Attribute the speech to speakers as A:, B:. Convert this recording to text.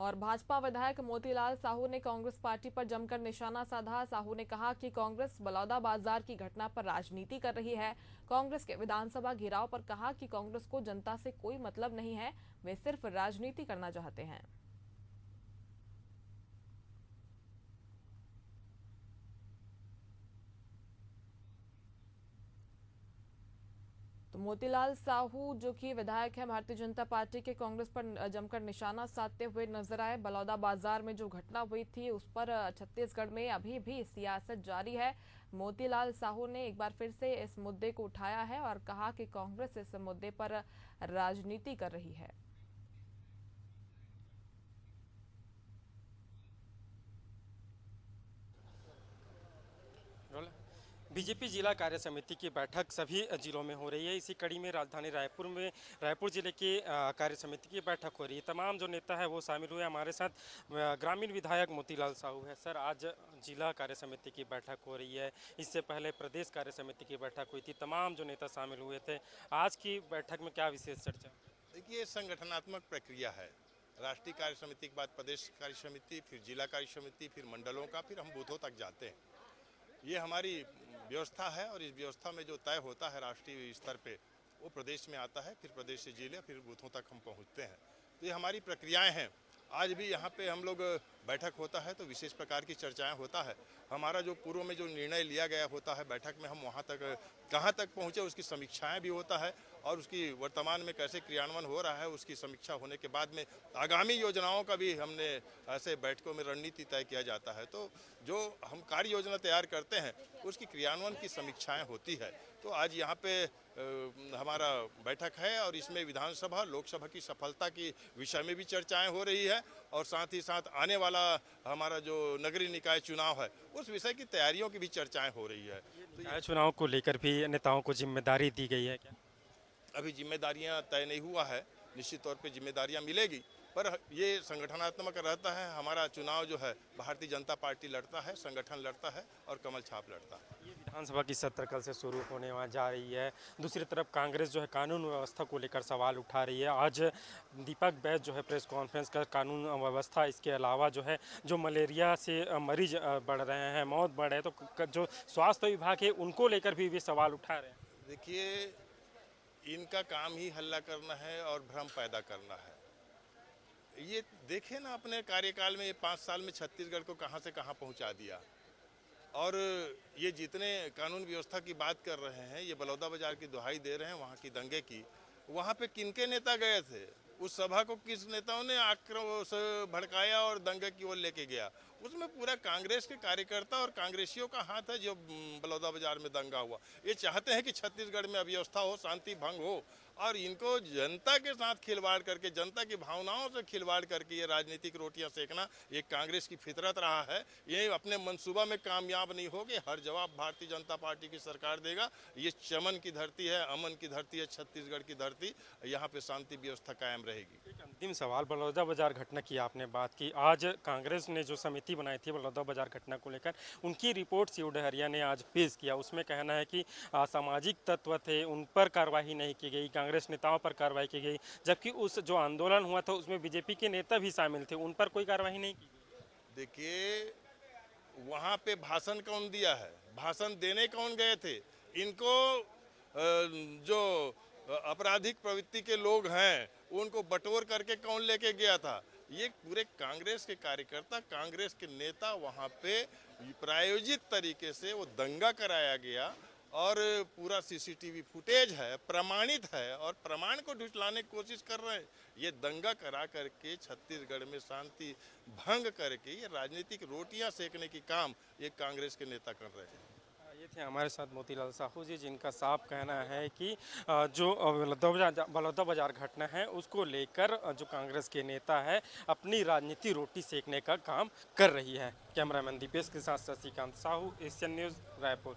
A: और भाजपा विधायक मोतीलाल साहू ने कांग्रेस पार्टी पर जमकर निशाना साधा। साहू ने कहा कि कांग्रेस बलौदाबाजार की घटना पर राजनीति कर रही है। कांग्रेस के विधानसभा घेराव पर कहा कि कांग्रेस को जनता से कोई मतलब नहीं है, वे सिर्फ राजनीति करना चाहते हैं। तो मोतीलाल साहू जो कि विधायक है भारतीय जनता पार्टी के, कांग्रेस पर जमकर निशाना साधते हुए नजर आए। बलौदाबाजार में जो घटना हुई थी उस पर छत्तीसगढ़ में अभी भी सियासत जारी है। मोतीलाल साहू ने एक बार फिर से इस मुद्दे को उठाया है और कहा कि कांग्रेस इस मुद्दे पर राजनीति कर रही है।
B: बीजेपी जिला कार्य समिति की बैठक सभी जिलों में हो रही है। इसी कड़ी में राजधानी रायपुर जिले की कार्य समिति की बैठक हो रही है। तमाम जो नेता है वो शामिल हुए। हमारे साथ ग्रामीण विधायक मोतीलाल साहू है। सर, आज जिला कार्य समिति की बैठक हो रही है, इससे पहले प्रदेश कार्य समिति की बैठक हुई थी, तमाम जो नेता शामिल हुए थे। आज की बैठक में क्या विशेष चर्चा?
C: देखिए, संगठनात्मक प्रक्रिया है। राष्ट्रीय कार्य समिति के बाद प्रदेश कार्य समिति, फिर जिला कार्य समिति, फिर मंडलों का, फिर हम बूथों तक जाते हैं। ये हमारी व्यवस्था है और इस व्यवस्था में जो तय होता है राष्ट्रीय स्तर पे वो प्रदेश में आता है, फिर प्रदेश से जिले, फिर बूथों तक हम पहुंचते हैं। तो ये हमारी प्रक्रियाएं हैं। आज भी यहाँ पे हम लोग बैठक होता है तो विशेष प्रकार की चर्चाएं होता है। हमारा जो पूर्व में जो निर्णय लिया गया होता है बैठक में, हम वहाँ तक कहाँ तक पहुँचे उसकी समीक्षाएं भी होता है और उसकी वर्तमान में कैसे क्रियान्वयन हो रहा है उसकी समीक्षा होने के बाद में आगामी योजनाओं का भी हमने ऐसे बैठकों में रणनीति तय किया जाता है। तो जो हम कार्य योजना तैयार करते हैं उसकी क्रियान्वयन की समीक्षाएं होती है। तो आज यहाँ पे हमारा बैठक है और इसमें विधानसभा लोकसभा की सफलता की विषय में भी चर्चाएं हो रही है और साथ ही साथ आने वाला हमारा जो नगरीय निकाय चुनाव है उस विषय की तैयारियों की भी चर्चाएं हो रही है।
B: तो चुनाव को लेकर भी नेताओं को जिम्मेदारी दी गई है क्या?
C: अभी जिम्मेदारियां तय नहीं हुआ है, निश्चित तौर पे जिम्मेदारियां मिलेगी, पर ये संगठनात्मक रहता है। हमारा चुनाव जो है भारतीय जनता पार्टी लड़ता है, संगठन लड़ता है और कमल छाप लड़ता है।
B: ये विधानसभा की सत्र कल से शुरू होने वहाँ जा रही है। दूसरी तरफ कांग्रेस जो है कानून व्यवस्था को लेकर सवाल उठा रही है। आज दीपक बैज जो है प्रेस कॉन्फ्रेंस कर कानून व्यवस्था, इसके अलावा जो है जो मलेरिया से मरीज बढ़ रहे हैं, मौत बढ़ रहे हैं, तो जो स्वास्थ्य विभाग है उनको लेकर भी वे सवाल उठा रहे हैं।
C: देखिए, इनका काम ही हल्ला करना है और भ्रम पैदा करना है। ये देखे ना, अपने कार्यकाल में ये 5 साल में छत्तीसगढ़ को कहां से कहां पहुंचा दिया। और ये जितने कानून व्यवस्था की बात कर रहे हैं, ये बलौदाबाजार की दुहाई दे रहे हैं वहां की दंगे की। वहां पे किनके नेता गए थे? उस सभा को किस नेताओं ने आक्रोश भड़काया और दंगे की ओर लेके गया? उसमें पूरा कांग्रेस के कार्यकर्ता और कांग्रेसियों का हाथ है जो बलौदाबाजार में दंगा हुआ। ये चाहते हैं कि छत्तीसगढ़ में अव्यवस्था हो, शांति भंग हो और इनको जनता के साथ खिलवाड़ करके, जनता की भावनाओं से खिलवाड़ करके ये राजनीतिक रोटियां सेकना ये कांग्रेस की फितरत रहा है। ये अपने मंसूबा में कामयाब नहीं होगे। हर जवाब भारतीय जनता पार्टी की सरकार देगा। ये चमन की धरती है, अमन की धरती है, छत्तीसगढ़ की धरती। यहाँ पे शांति व्यवस्था कायम रहेगी।
B: एक अंतिम सवाल, बलौदाबाजार घटना की आपने बात की। आज कांग्रेस ने जो समिति बनाई थी बलौदाबाजार घटना को लेकर, उनकी रिपोर्ट सीओ डहरिया ने आज पेश किया। उसमें कहना है कि असामाजिक तत्व थे, उन पर कार्रवाई नहीं की गई, कांग्रेस नेताओं पर कार्रवाई की गई, जबकि उस जो आंदोलन हुआ था उसमें बीजेपी के नेता भी शामिल थे, उन पर कोई कार्रवाई नहीं की गई।
C: देखिए, वहाँ पे भाषण कौन दिया है? भाषण देने कौन गए थे? इनको जो आपराधिक प्रवृत्ति के लोग हैं उनको बटोर करके कौन लेके गया था? ये पूरे कांग्रेस के कार्यकर्ता, कांग्रेस के नेता वहाँ पे प्रायोजित तरीके से वो दंगा कराया गया और पूरा सीसीटीवी फुटेज है, प्रमाणित है और प्रमाण को ढुटलाने की कोशिश कर रहे हैं। ये दंगा करा करके छत्तीसगढ़ में शांति भंग करके ये राजनीतिक रोटियां सेकने की काम ये कांग्रेस के नेता कर रहे हैं।
B: ये थे हमारे साथ मोतीलाल साहू जी, जिनका साफ कहना है कि जो बलौदाबाजार घटना है उसको लेकर जो कांग्रेस के नेता है अपनी राजनीति रोटी सेकने का काम कर रही है। कैमरामैन दीपेश के साथ शशिकांत साहू, एशियन न्यूज़, रायपुर।